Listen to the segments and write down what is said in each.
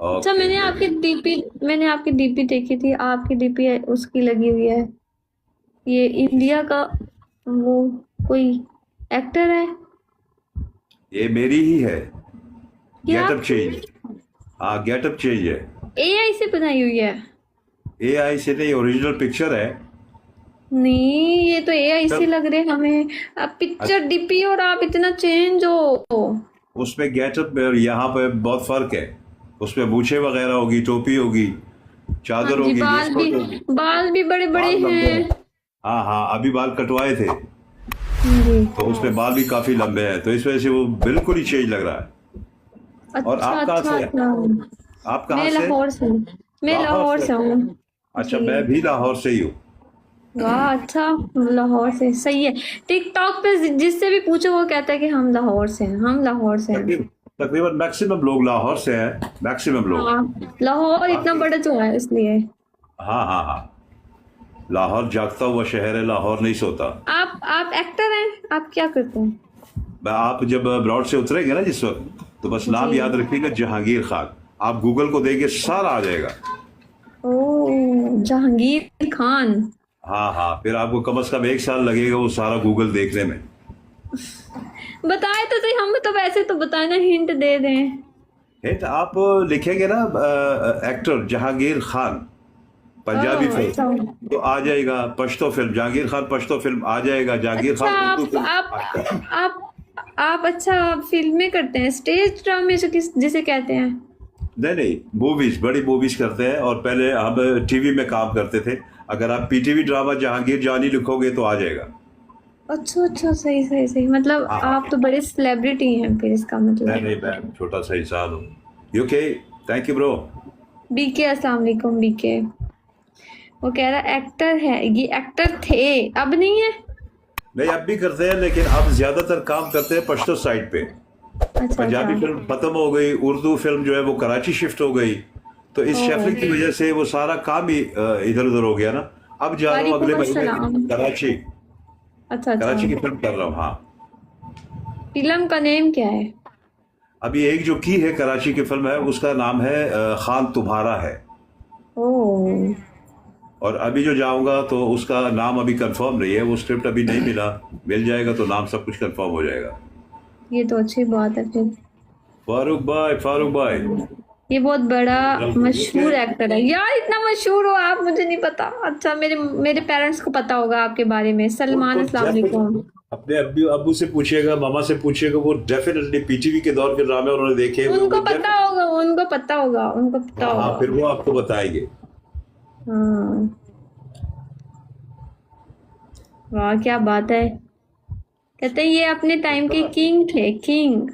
अच्छा, okay very मैंने आपकी डीपी देखी थी, आपकी डीपी उसकी लगी हुई है। ये इंडिया का वो कोई एक्टर है? ये मेरी ही है। ये गेटअप आपकी चेंज। हाँ, गेटअप चेंज है। एआई से बनाई हुई है? एआई से नहीं, ओरिजिनल पिक्चर है। नहीं, ये तो एआई से तब लग रहे हमें। अब पिक्चर अच्छा, डीपी और आप इतना चेंज हो। उसमें गेटअप में और यहाँ पे बहुत फर्क है। उसमें मूछें वगैरह होगी, टोपी होगी, हाँ चादर जी, होगी, वेस्टकोट होगी। बाल भी बड़े बड़े बाल लंबे हैं। हैं। हाँ हाँ, अभी बाल कटवाए थे। हाँ जी। तो उसमें बाल भी काफी लंबे हैं, तो इस वजह से वो बिल्कुल ही चेंज लग रहा है। और अच्छा आप कहाँ अच्छा से हैं? अच्छा। आप कहाँ मैं से? लाहौर से हूँ। मैं लाहौर लाहौर से? से हूँ। अच्छा, जी। मैं भी लाहौर से ही हूँ। वाह, अच्छा। लाहौर से सही है। टिकटॉक पे जिससे भी पूछो वो कहता है कि हम लाहौर से हैं, हम लाहौर से हैं। तकरीबन तकरीबन मैक्सिमम लोग लाहौर से हैं, मैक्सिमम लोग। हाँ, लाहौर इतना बाकी बड़ा जो है इसलिए। हाँ हाँ हाँ, लाहौर जागता हुआ शहर है, लाहौर नहीं सोता। आप एक्टर हैं? आप क्या करते हैं? आप जब ब्रॉड से उतरेंगे ना जिस वक्त, तो बस नाम जी। याद रखिएगा, जहांगीर खान। आप गूगल को देंगे, सारा आ जाएगा। ओ, जहांगीर खान। हाँ हाँ, फिर आपको कम से कम 1 साल लगेगा वो सारा गूगल देखने में। बताए तो सही, हम तो वैसे तो बताए ना, हिंट दे दें। हिंट आप लिखेंगे ना, एक्टर जहांगीर खान, पंजाबी ओह, अच्छा। फिल्म तो आ जाएगा। पश्तो फिल्म, जहांगीर खान पश्तो फिल्म आ जाएगा। जहांगीर अच्छा, खान उर्दू आप फिल्म आप आ जाएगा। आप अच्छा, आप फिल्में करते हैं, स्टेज ड्रामे जो किस जिसे कहते हैं? नहीं नहीं, मूवीज, बड़ी मूवीज करते हैं, और पहले हम टीवी में काम करते थे। अगर आप पीटीवी ड्रामा जहांगीर जानी लिखोगे तो आ जाएगा। अच्छा अच्छा, सही सही सही, मतलब हाँ हाँ। आप तो बड़े सेलिब्रिटी हैं फिर, इसका नहीं मतलब। नहीं, मैं छोटा सा इंसान हूँ। यूके। Thank you bro. बीके, अस्सलाम वालेकुम बीके। वो कह रहा एक्टर है, ये एक्टर थे, अब नहीं है। नहीं, अब भी करते हैं, लेकिन अब ज्यादातर काम करते हैं पश्तो साइड पे। अच्छा अच्छा। पंजाबी फिल्म खत्म हो गई, उर्दू फिल्म जो है वो कराची शिफ्ट हो गई। तो इस ओह, शेफलिंग की वजह से वो सारा काम ही इधर उधर हो गया ना। अब जा रहा हूँ अगले वालेकुम महीने अस्सलाम। कराची। अच्छा अच्छा। कराची की फिल्म कर रहा हूँ, हाँ। फिल्म का नेम क्या है? अभी एक जो की है कराची की फिल्म है, उसका नाम है खान तुम्हारा है। ओह, और अभी जो जाऊंगा तो उसका नाम अभी कंफर्म नहीं है, वो स्क्रिप्ट अभी नहीं मिला। मिल जाएगा तो नाम सब कुछ कंफर्म हो जाएगा। ये तो अच्छी बात है फिर। फारूक भाई, फारूक भाई। ये बहुत बड़ा यूके। मशहूर एक्टर है यार, इतना मशहूर हो आप, मुझे नहीं पता। अच्छा, मेरे मेरे पेरेंट्स को पता होगा आपके बारे में। सलमान, उनको अस्सलाम वालेकुम। डेफिनेटली अपने अब्बू अब्बू से पूछिएगा, मामा से पूछिएगा, वो डेफिनेटली पीटीवी के दौर के ड्रामे उन्होंने देखे हुए, वो उनको पता डेफिनेटली। होगा, उनको पता होगा, उनको पता हाँ हाँ, होगा। फिर वो आपको बताएंगे। हाँ। वाह, क्या बात है। कहते हैं ये अपने टाइम के किंग थे, किंग।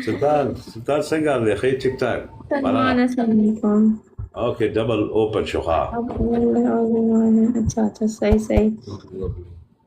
सुल्तान सुल्तान सिंह खैर ठीक ठाक माना। सलमान, अस्सलाम वालेकुम। ओके, डबल ओपन शोखा। अच्छा अच्छा, सही सही।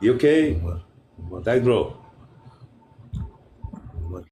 You okay? Thanks bro.